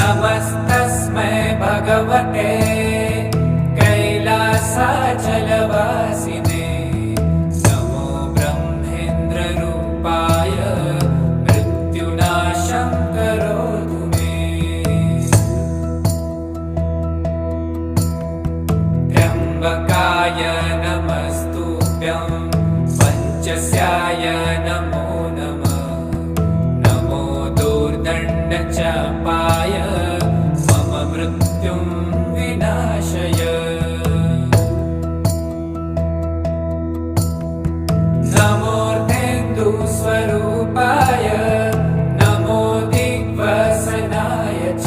नमस्तस्मै भगवते कैलासाचलवासिने नमो ब्रह्मेन्द्ररूपाय मृत्युनाशं करोतु मे त्र्यम्बकाय नमस्तुभ्यं पञ्चस्याय नमो नमः नमो दूर्दण्डचापाय मम मृत्युं विनाशय नमोऽर्धेन्दुस्वरूपाय नमो दिग्वसनाय च